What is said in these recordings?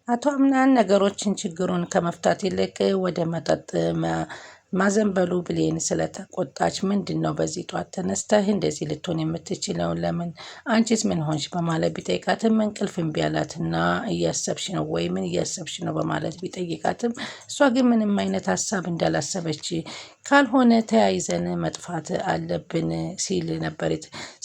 አቶ አምናን ነገሮችን ችግሩን ከመፍታት ይልቅ ወደ መጠጥ ማዘንበሉ ብሌን ስለተቆጣች ምንድን ነው በዚህ ጧት ተነስተህ እንደዚህ ልትሆን የምትችለው ለምን አንቺስ ምን ሆንሽ በማለት ቢጠይቃትም እንቅልፍ እምቢ አላትና እያሰብሽ ነው ወይ ምን እያሰብሽ ነው በማለት ቢጠይቃትም እሷ ግን ምንም አይነት ሀሳብ እንዳላሰበች ካልሆነ ተያይዘን መጥፋት አለብን ሲል ነበር።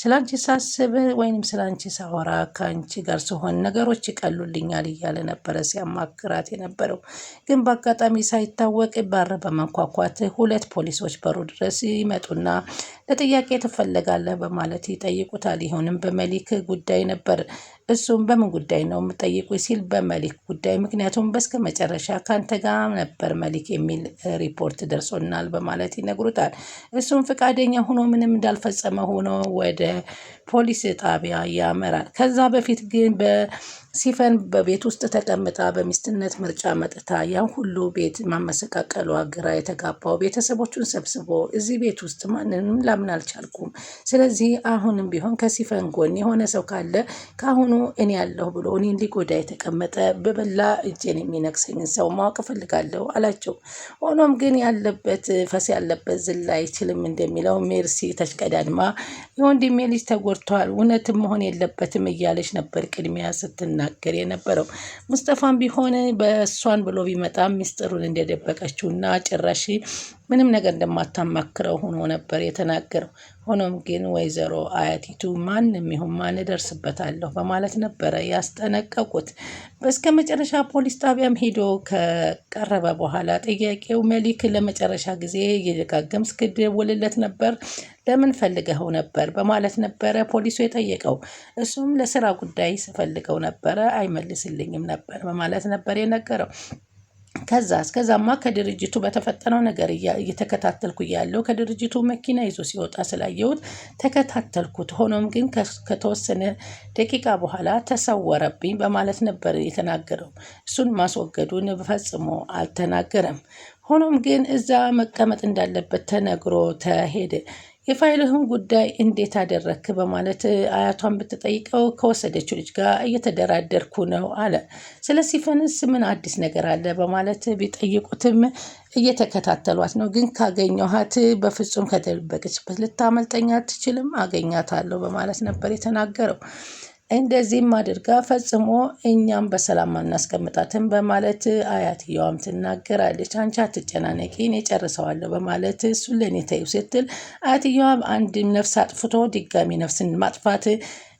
ስላንቺ ሳስብ ወይንም ስላንቺ ሳወራ ከአንቺ ጋር ስሆን ነገሮች ይቀሉልኛል እያለ ነበረ ሲያማክራት የነበረው። ግን በአጋጣሚ ሳይታወቅ በር በመንኳኳት ሁለት ፖሊሶች በሩ ድረስ ይመጡና ለጥያቄ ትፈለጋለህ በማለት ይጠይቁታል። ይሁንም በመሊክ ጉዳይ ነበር። እሱም በምን ጉዳይ ነው የምጠይቁ ሲል በመሊክ ጉዳይ፣ ምክንያቱም በስከ መጨረሻ ካንተ ጋር ነበር መሊክ የሚል ሪፖርት ደርሶናል በማለት ይነግሩታል። እሱም ፈቃደኛ ሆኖ ምንም እንዳልፈጸመ ሆኖ ወደ ፖሊስ ጣቢያ ያመራል። ከዛ በፊት ግን በሲፈን በቤት ውስጥ ተቀምጣ በሚስትነት ምርጫ መጥታ ያን ሁሉ ቤት ማመሰቃቀሏ ግራ የተጋባው ቤተሰቦቹን ሰብስቦ እዚህ ቤት ውስጥ ማንንም ላምን አልቻልኩም። ስለዚህ አሁንም ቢሆን ከሲፈን ጎን የሆነ ሰው ካለ ከአሁኑ እኔ ያለሁ ብሎ እኔን ሊጎዳ የተቀመጠ በበላ እጄን የሚነክሰኝን ሰው ማወቅ እፈልጋለሁ አላቸው። ሆኖም ግን ያለበት ፈስ ያለበት ዝላ አይችልም እንደሚለው ሜርሲ ተሽቀዳድማ የወንድሜ ልጅ ተጎድቷል፣ እውነትም መሆን የለበትም እያለች ነበር ቅድሚያ ስትናገር የነበረው። ሙስጠፋም ቢሆን በእሷን ብሎ ቢመጣም ሚስጥሩን እንደደበቀችውና ጭራሽ ምንም ነገር እንደማታማክረው ሆኖ ነበር የተናገረው። ሆኖም ግን ወይዘሮ አያቲቱ ማንም ይሁን ማን እደርስበታለሁ በማለት ነበረ ያስጠነቀቁት። በስከ መጨረሻ ፖሊስ ጣቢያም ሄዶ ከቀረበ በኋላ ጥያቄው መሊክ ለመጨረሻ ጊዜ እየደጋገምክ ስትደውልለት ነበር፣ ለምን ፈልገኸው ነበር በማለት ነበረ ፖሊሱ የጠየቀው። እሱም ለስራ ጉዳይ ስፈልገው ነበረ አይመልስልኝም ነበር በማለት ነበር የነገረው። እስከዛማ ከድርጅቱ በተፈጠረው ነገር እየተከታተልኩ እያለው ከድርጅቱ መኪና ይዞ ሲወጣ ስላየሁት ተከታተልኩት። ሆኖም ግን ከተወሰነ ደቂቃ በኋላ ተሰወረብኝ በማለት ነበር የተናገረው። እሱን ማስወገዱን ፈጽሞ አልተናገረም። ሆኖም ግን እዛ መቀመጥ እንዳለበት ተነግሮ ተሄደ። የፋይልህን ጉዳይ እንዴት አደረክ በማለት አያቷን ብትጠይቀው ከወሰደችው ልጅ ጋር እየተደራደርኩ ነው አለ። ስለ ሲፈንስ ምን አዲስ ነገር አለ በማለት ቢጠይቁትም እየተከታተሏት ነው፣ ግን ካገኘኋት በፍጹም ከተደበቀችበት ልታመልጠኝ አትችልም፣ አገኛታለሁ በማለት ነበር የተናገረው። እንደዚህም አድርጋ ፈጽሞ እኛም በሰላም አናስቀምጣትም በማለት አያትየዋም ትናገራለች። አንቺ አትጨናነቂ እኔ ጨርሰዋለሁ በማለት እሱን ለእኔ ተይው ስትል አያትየዋም አንድም ነፍስ አጥፍቶ ድጋሚ ነፍስን ማጥፋት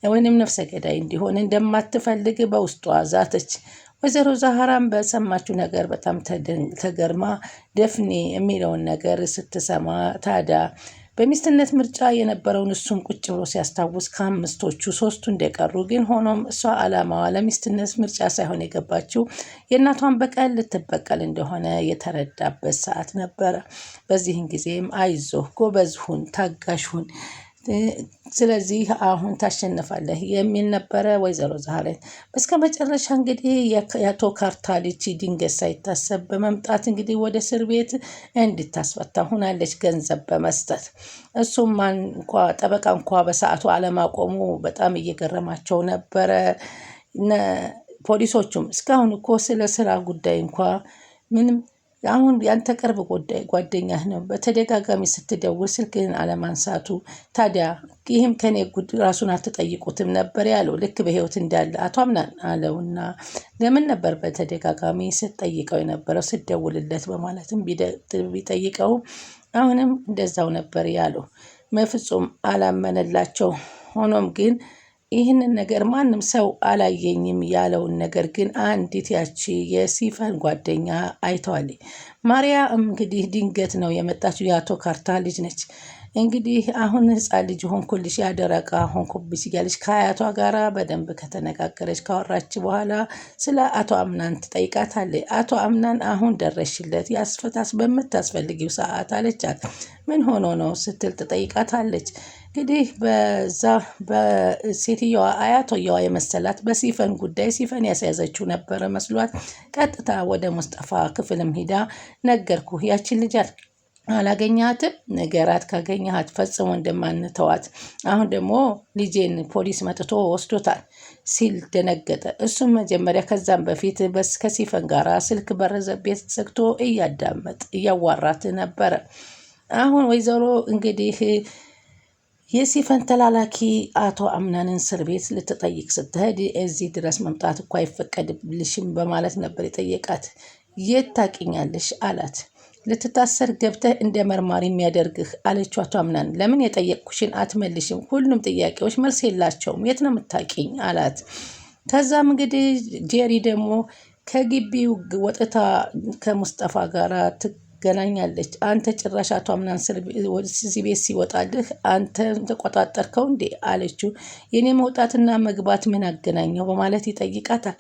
ወይንም ነፍሰ ገዳይ እንዲሆን እንደማትፈልግ በውስጧ ዛተች። ወይዘሮ ዛህራም በሰማችው ነገር በጣም ተገርማ ደፍኔ የሚለውን ነገር ስትሰማ ታዲያ በሚስትነት ምርጫ የነበረውን እሱም ቁጭ ብሎ ሲያስታውስ ከአምስቶቹ ሶስቱ እንደቀሩ፣ ግን ሆኖም እሷ አላማዋ ለሚስትነት ምርጫ ሳይሆን የገባችው የእናቷን በቀል ልትበቀል እንደሆነ የተረዳበት ሰዓት ነበረ። በዚህን ጊዜም አይዞህ፣ ጎበዝ ሁን፣ ታጋሽ ሁን፣ ስለዚህ አሁን ታሸንፋለህ የሚል ነበረ ወይዘሮ ዛህራን። እስከ መጨረሻ እንግዲህ የአቶ ካርታ ልጅ ድንገት ሳይታሰብ በመምጣት እንግዲህ ወደ እስር ቤት እንድታስፈታ ሆናለች ገንዘብ በመስጠት። እሱም ጠበቃ እንኳ በሰዓቱ አለማቆሙ በጣም እየገረማቸው ነበረ። ፖሊሶቹም እስካሁን እኮ ስለ ስራ ጉዳይ እንኳ ምንም፣ አሁን ያንተ ቅርብ ጓደኛህ ነው፣ በተደጋጋሚ ስትደውል ስልክህን አለማንሳቱ፣ ታዲያ ይህም ከኔ ራሱን አትጠይቁትም ነበር ያለው። ልክ በህይወት እንዳለ አቶ አምናን አለውና ለምን ነበር በተደጋጋሚ ስትጠይቀው የነበረው ስትደውልለት በማለትም ቢጠይቀው አሁንም እንደዛው ነበር ያለው። በፍጹም አላመነላቸው። ሆኖም ግን ይህንን ነገር ማንም ሰው አላየኝም ያለውን ነገር ግን አንዲት ያቺ የሲፈን ጓደኛ አይተዋል። ማርያ እንግዲህ ድንገት ነው የመጣችው፣ የአቶ ካርታ ልጅ ነች። እንግዲህ አሁን ህፃን ልጅ ሆንኩልሽ ያደረቃ ሆንኩብሽ እያለች ከአያቷ ጋራ በደንብ ከተነጋገረች ካወራች በኋላ ስለ አቶ አምናን ትጠይቃታለች። አቶ አምናን አሁን ደረሽለት ያስፈታስ በምታስፈልጊው ሰዓት አለቻት። ምን ሆኖ ነው ስትል ትጠይቃታለች። እንግዲህ በዛ በሴትየዋ አያቶየዋ የመሰላት በሲፈን ጉዳይ ሲፈን ያስያዘችው ነበረ መስሏት ቀጥታ ወደ ሙስጠፋ ክፍልም ሂዳ ነገርኩ ያችን ልጅ አላገኘሃትም? ንገራት፣ ካገኘሃት ፈጽሞ እንደማንተዋት። አሁን ደግሞ ልጄን ፖሊስ መጥቶ ወስዶታል ሲል ደነገጠ። እሱም መጀመሪያ ከዛም በፊት ከሲፈን ጋር ስልክ ቤት ዘግቶ እያዋራት ነበረ። አሁን ወይዘሮ እንግዲህ የሲፈን ተላላኪ አቶ አምናንን እስር ቤት ልትጠይቅ ስትሄድ እዚህ ድረስ መምጣት እኮ አይፈቀድልሽም በማለት ነበር የጠየቃት። የት ታውቂኛለሽ አላት። ልትታሰር ገብተህ እንደ መርማሪ የሚያደርግህ አለችው አቶ አምናን። ለምን የጠየቅኩሽን አትመልሽም? ሁሉም ጥያቄዎች መልስ የላቸውም። የት ነው የምታውቂኝ አላት። ከዛም እንግዲህ ጄሪ ደግሞ ከግቢው ወጥታ ከሙስጠፋ ጋር ትገናኛለች። አንተ ጭራሽ አቶ አምናን እዚህ ቤት ሲወጣልህ አንተ ተቆጣጠርከው እንዴ አለችው። የኔ መውጣትና መግባት ምን አገናኘው በማለት ይጠይቃታል።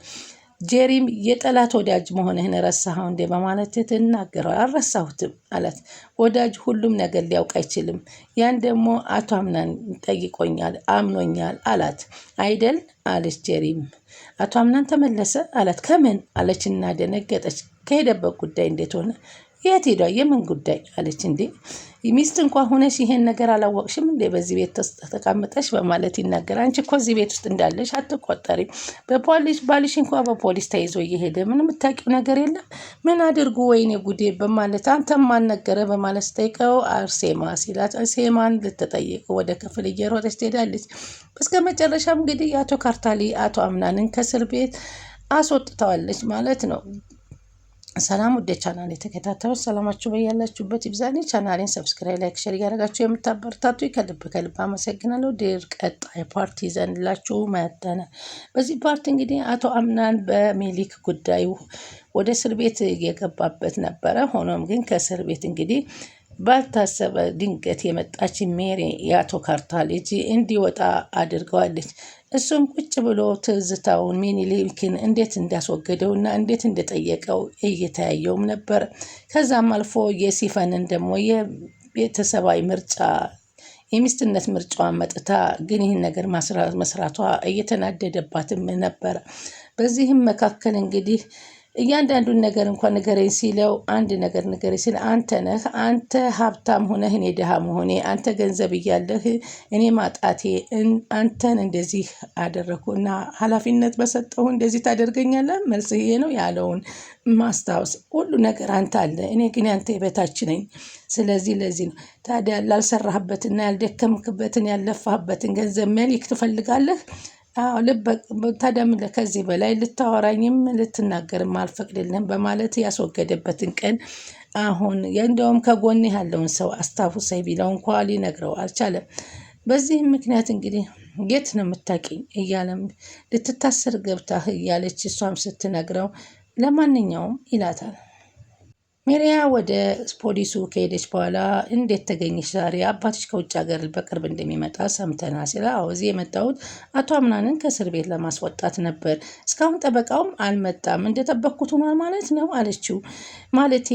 ጄሪም የጠላት ወዳጅ መሆንህን ረሳኸው እንዴ በማለት ትናገረው። አልረሳሁትም አላት። ወዳጅ ሁሉም ነገር ሊያውቅ አይችልም። ያን ደግሞ አቶ አምናን ጠይቆኛል፣ አምኖኛል አላት። አይደል አለች ጄሪም። አቶ አምናን ተመለሰ አላት። ከምን አለችና ደነገጠች። ከሄደበት ጉዳይ እንዴት ሆነ? የት ሄዷ? የምን ጉዳይ አለች። እንዴ ሚስት እንኳ ሆነሽ ይሄን ነገር አላወቅሽም እንዴ በዚህ ቤት ተቀምጠሽ በማለት ይናገር። አንቺ እኮ እዚህ ቤት ውስጥ እንዳለሽ አትቆጠሪም። ባልሽ እንኳ በፖሊስ ተይዞ እየሄደ ምን የምታውቂው ነገር የለም? ምን አድርጉ? ወይኔ ጉዴ በማለት አንተም ማን ነገረ በማለት ስጠይቀው አርሴማ ሲላት አርሴማን ልትጠይቅ ወደ ክፍል እየሮጠች ትሄዳለች። እስከ መጨረሻም እንግዲህ የአቶ ካርታሊ አቶ አምናንን ከእስር ቤት አስወጥተዋለች ማለት ነው። ሰላም ወደ ቻናል የተከታተሉት ሰላማችሁ በያላችሁበት ይብዛኔ። ቻናሌን ሰብስክራይብ፣ ላይክ፣ ሼር እያደረጋችሁ የምታበረታቱ ከልብ አመሰግናለሁ። ድር ቀጣይ ፓርቲ ይዘንላችሁ መጥተናል። በዚህ ፓርቲ እንግዲህ አቶ አምናን በሜሊክ ጉዳዩ ወደ እስር ቤት የገባበት ነበረ። ሆኖም ግን ከእስር ቤት እንግዲህ ባልታሰበ ድንገት የመጣች ሜሪ የአቶ ካርታ ልጅ እንዲወጣ አድርገዋለች። እሱም ቁጭ ብሎ ትዝታውን ሚኒሊክን እንዴት እንዳስወገደውና እንዴት እንደጠየቀው እየተያየውም ነበር። ከዛም አልፎ የሲፈንን ደግሞ የቤተሰባዊ ምርጫ የሚስትነት ምርጫዋን መጥታ ግን ይህን ነገር መስራቷ እየተናደደባትም ነበር። በዚህም መካከል እንግዲህ እያንዳንዱን ነገር እንኳን ንገረኝ ሲለው አንድ ነገር ንገረኝ ሲል አንተ ነህ፣ አንተ ሀብታም ሆነህ እኔ ድሃ መሆኔ፣ አንተ ገንዘብ እያለህ እኔ ማጣቴ፣ አንተን እንደዚህ አደረግኩ እና ኃላፊነት በሰጠሁ እንደዚህ ታደርገኛለህ፣ መልስ ይሄ ነው ያለውን ማስታወስ ሁሉ ነገር አንተ አለ፣ እኔ ግን ያንተ የበታች ነኝ። ስለዚህ ለዚህ ነው ታዲያ ላልሰራህበትና ያልደከምክበትን ያልለፋህበትን ገንዘብ ሜሊክ ትፈልጋለህ? ታዲያ ከዚህ በላይ ልታወራኝም ልትናገርም አልፈቅድልህም በማለት ያስወገደበትን ቀን አሁን እንደውም ከጎን ያለውን ሰው አስታውሰኝ ቢለው እንኳ ሊነግረው አልቻለም። በዚህም ምክንያት እንግዲህ የት ነው የምታውቂኝ እያለም ልትታሰር ገብታህ እያለች እሷም ስትነግረው ለማንኛውም ይላታል። ሜሪያ ወደ ፖሊሱ ከሄደች በኋላ እንዴት ተገኘሽ ዛሬ? አባትሽ ከውጭ ሀገር በቅርብ እንደሚመጣ ሰምተናል ሲል፣ አዎ እዚህ የመጣሁት አቶ አምናንን ከእስር ቤት ለማስወጣት ነበር። እስካሁን ጠበቃውም አልመጣም። እንደጠበቅኩት ሆኗል ማለት ነው አለችው። ማለቴ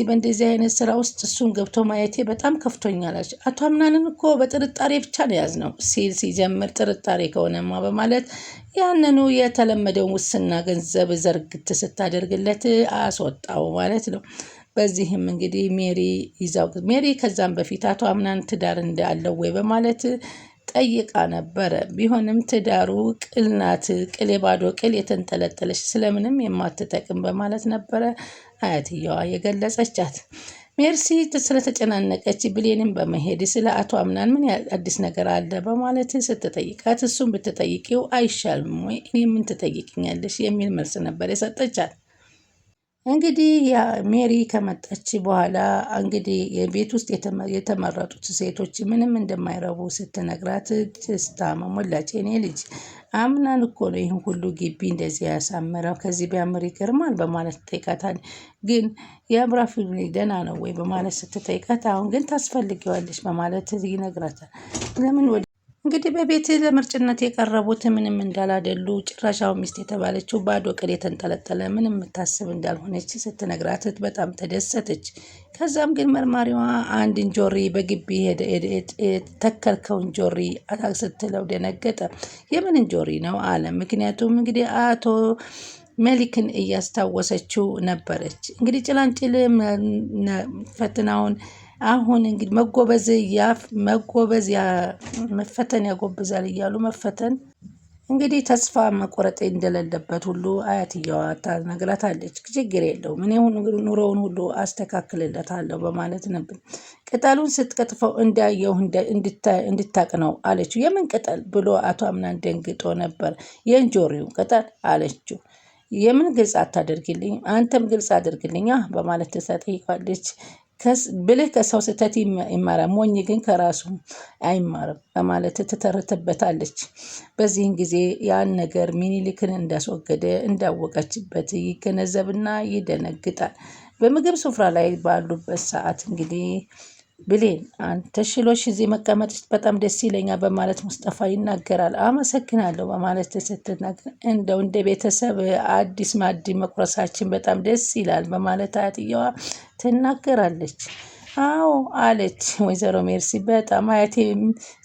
በእንደዚህ አይነት ስራ ውስጥ እሱን ገብቶ ማየቴ በጣም ከፍቶኛል አለች። አቶ አምናንን እኮ በጥርጣሬ ብቻ ነው የያዝነው ሲል ሲጀምር ጥርጣሬ ከሆነማ በማለት ያንኑ የተለመደውን ውስና ገንዘብ ዘርግት ስታደርግለት አስወጣው ማለት ነው። በዚህም እንግዲህ ሜሪ ከዛም በፊት አቶ አምናን ትዳር እንዳለው ወይ በማለት ጠይቃ ነበረ። ቢሆንም ትዳሩ ቅልናት ቅል የባዶ ቅል የተንጠለጠለች ስለምንም የማትጠቅም በማለት ነበረ አያትየዋ የገለጸቻት። ሜርሲ ስለተጨናነቀች ብሌንም በመሄድ ስለ አቶ አምናን ምን አዲስ ነገር አለ በማለት ስትጠይቃት እሱን ብትጠይቂው አይሻልም ወይ እኔ ምን ትጠይቅኛለሽ የሚል መልስ ነበር የሰጠቻት። እንግዲህ ሜሪ ከመጣች በኋላ እንግዲህ የቤት ውስጥ የተመረጡት ሴቶች ምንም እንደማይረቡ ስትነግራት ደስታ መሞላች። የኔ ልጅ አምናን እኮ ነው ይህን ሁሉ ግቢ እንደዚህ ያሳምረው፣ ከዚህ ቢያምር ይገርማል በማለት ትጠይቃታል። ግን የአብራፊ ደህና ነው ወይ በማለት ስትጠይቃት አሁን ግን ታስፈልጊዋለች በማለት ይነግራታል። ለምን እንግዲህ በቤት ለምርጭነት የቀረቡት ምንም እንዳላደሉ ጭራሻው ሚስት የተባለችው ባዶ ቅል የተንጠለጠለ ምንም የምታስብ እንዳልሆነች ስትነግራት በጣም ተደሰተች። ከዛም ግን መርማሪዋ አንድ እንጆሪ በግቢ የተከልከው እንጆሪ ስትለው ደነገጠ። የምን እንጆሪ ነው አለ። ምክንያቱም እንግዲህ አቶ መሊክን እያስታወሰችው ነበረች። እንግዲህ ጭላንጭል ፈተናውን አሁን እንግዲህ መጎበዝ መፈተን ያጎብዛል እያሉ መፈተን እንግዲህ ተስፋ መቆረጥ እንደሌለበት ሁሉ አያትየዋ ታነግራታለች። ችግር የለውም እኔ ኑሮውን ሁሉ አስተካክልለታለሁ በማለት ነበር። ቅጠሉን ስትቀጥፈው እንዳየው እንድታቅ ነው አለችው። የምን ቅጠል ብሎ አቶ አምናን ደንግጦ ነበር። የእንጆሪው ቅጠል አለችው። የምን ግልጽ አታደርግልኝ? አንተም ግልጽ አድርግልኛ በማለት ትጠይቃለች። ብልህ ከሰው ስህተት ይማራል፣ ሞኝ ግን ከራሱ አይማርም በማለት ትተርትበታለች። በዚህን ጊዜ ያን ነገር ሚኒሊክን እንዳስወገደ እንዳወቀችበት ይገነዘብና ይደነግጣል። በምግብ ስፍራ ላይ ባሉበት ሰዓት እንግዲህ ብሌን አንተ ሽሎሽ እዚህ መቀመጥሽ በጣም ደስ ይለኛል በማለት ሙስጠፋ ይናገራል። አመሰግናለሁ በማለት ስትናገር እንደው እንደ ቤተሰብ አዲስ ማዕድ መቁረሳችን በጣም ደስ ይላል በማለት አያትየዋ ትናገራለች። አዎ አለች ወይዘሮ ሜርሲ በጣም አያቴ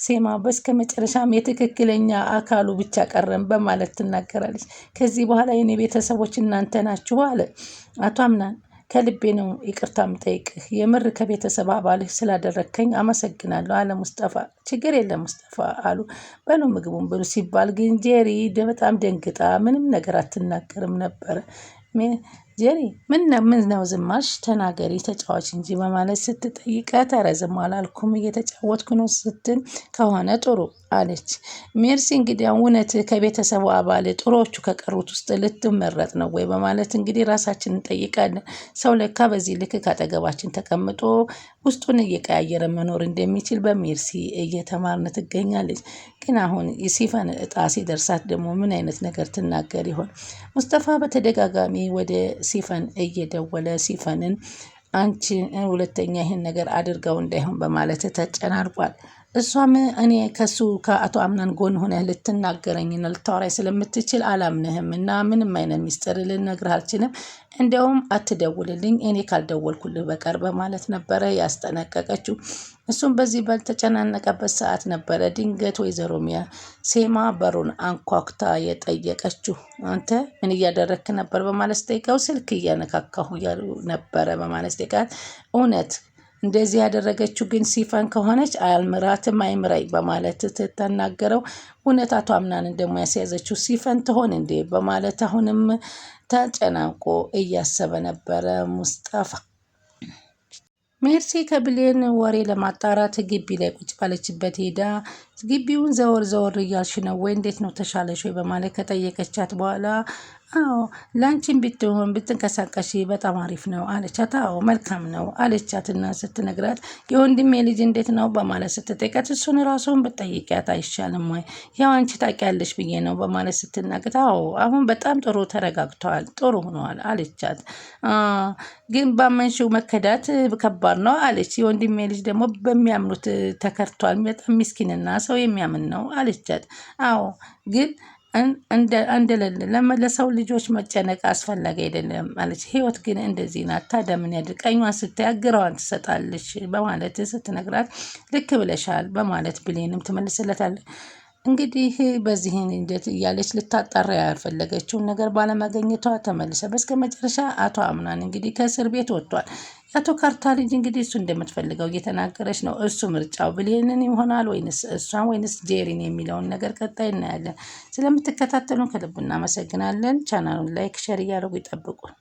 ሴማ በስከ መጨረሻም የትክክለኛ አካሉ ብቻ ቀረም በማለት ትናገራለች። ከዚህ በኋላ የኔ ቤተሰቦች እናንተ ናችሁ አለ አቶ አምናን። ከልቤ ነው ይቅርታ ምጠይቅህ፣ የምር ከቤተሰብ አባልህ ስላደረግከኝ አመሰግናለሁ አለ ሙስጠፋ። ችግር የለም ሙስጠፋ አሉ። በሉ ምግቡን ብሉ ሲባል ግን ጄሪ በጣም ደንግጣ ምንም ነገር አትናገርም ነበረ። ጄሪ ምን ነው ዝማሽ? ተናገሪ ተጫዋች እንጂ በማለት ስትጠይቃት ኧረ ዝም አላልኩም እየተጫወትኩ ነው ስትል ከሆነ ጥሩ አለች። ሜርሲ እንግዲህ እውነት ከቤተሰቡ አባል ጥሮቹ ከቀሩት ውስጥ ልትመረጥ ነው ወይ በማለት እንግዲህ ራሳችንን እንጠይቃለን። ሰው ለካ በዚህ ልክ ካጠገባችን ተቀምጦ ውስጡን እየቀያየረ መኖር እንደሚችል በሜርሲ እየተማርን ትገኛለች። ግን አሁን የሲፈን እጣ ሲደርሳት ደግሞ ምን አይነት ነገር ትናገር ይሆን? ሙስጠፋ በተደጋጋሚ ወደ ሲፈን እየደወለ ሲፈንን አንቺ ሁለተኛ ይህን ነገር አድርገው እንዳይሆን በማለት ተጨናርቋል። እሷም እኔ ከሱ ከአቶ አምናን ጎን ሆነህ ልትናገረኝና ልታወራኝ ስለምትችል አላምንህም እና ምንም አይነት ሚስጥር ልነግርህ አልችልም፣ እንዲያውም አትደውልልኝ እኔ ካልደወልኩልህ በቀር በማለት ነበረ ያስጠነቀቀችው። እሱም በዚህ ባልተጨናነቀበት ሰዓት ነበረ ድንገት ወይዘሮ ሴማ በሩን አንኳኩታ የጠየቀችው። አንተ ምን እያደረግክ ነበር በማለት ስጠይቀው ስልክ እያነካካሁ ነበረ በማለት ስጠይቃት እውነት እንደዚህ ያደረገችው ግን ሲፈን ከሆነች አልምራትም አይምራይ በማለት ትተናገረው። እውነት አቶ አምናንን ደግሞ ያስያዘችው ሲፈን ትሆን እንዴ በማለት አሁንም ተጨናንቆ እያሰበ ነበረ ሙስጠፋ። ሜርሲ ከብሌን ወሬ ለማጣራት ግቢ ላይ ቁጭ ባለችበት ሄዳ ግቢውን ዘወር ዘወር እያልሽ ነው ወይ? እንዴት ነው ተሻለሽ ወይ? በማለት ከጠየቀቻት በኋላ አዎ ላንቺን ብትሆን ብትንቀሳቀሽ በጣም አሪፍ ነው አለቻት። አዎ መልካም ነው አለቻትና ስትነግራት የወንድሜ ልጅ እንዴት ነው በማለት ስትጠይቃት እሱን ራሱን ብትጠይቂያት አይሻልም ወይ? ያው አንቺ ታውቂያለሽ ብዬ ነው በማለት ስትናገር አዎ አሁን በጣም ጥሩ ተረጋግተዋል፣ ጥሩ ሆነዋል አለቻት። ግን ባመንሽው መከዳት ከባድ ነው አለች። የወንድሜ ልጅ ደግሞ በሚያምኑት ተከርቷል፣ በጣም ምስኪንና ሰው የሚያምን ነው አለቻት። አዎ ግን ለሰው ልጆች መጨነቅ አስፈላጊ አይደለም ማለች። ህይወት ግን እንደዚህ ናት። ታዲያ ምን ያድርግ? ቀኟን ስታይ ግራዋን ትሰጣለች በማለት ስትነግራት ልክ ብለሻል በማለት ብሌንም ትመልስለታለች። እንግዲህ በዚህን ሂደት እያለች ልታጣራ ያልፈለገችውን ነገር ባለማገኘቷ ተመልሰ በስከ መጨረሻ አቶ አምናን እንግዲህ ከእስር ቤት ወጥቷል። የአቶ ካርታ ልጅ እንግዲህ እሱ እንደምትፈልገው እየተናገረች ነው። እሱ ምርጫው ብሌንን ይሆናል ወይንስ እሷን ወይንስ ጄሪን የሚለውን ነገር ቀጣይ እናያለን። ስለምትከታተሉን ከልብ እናመሰግናለን። ቻናሉን ላይክ፣ ሸር እያደረጉ ይጠብቁን።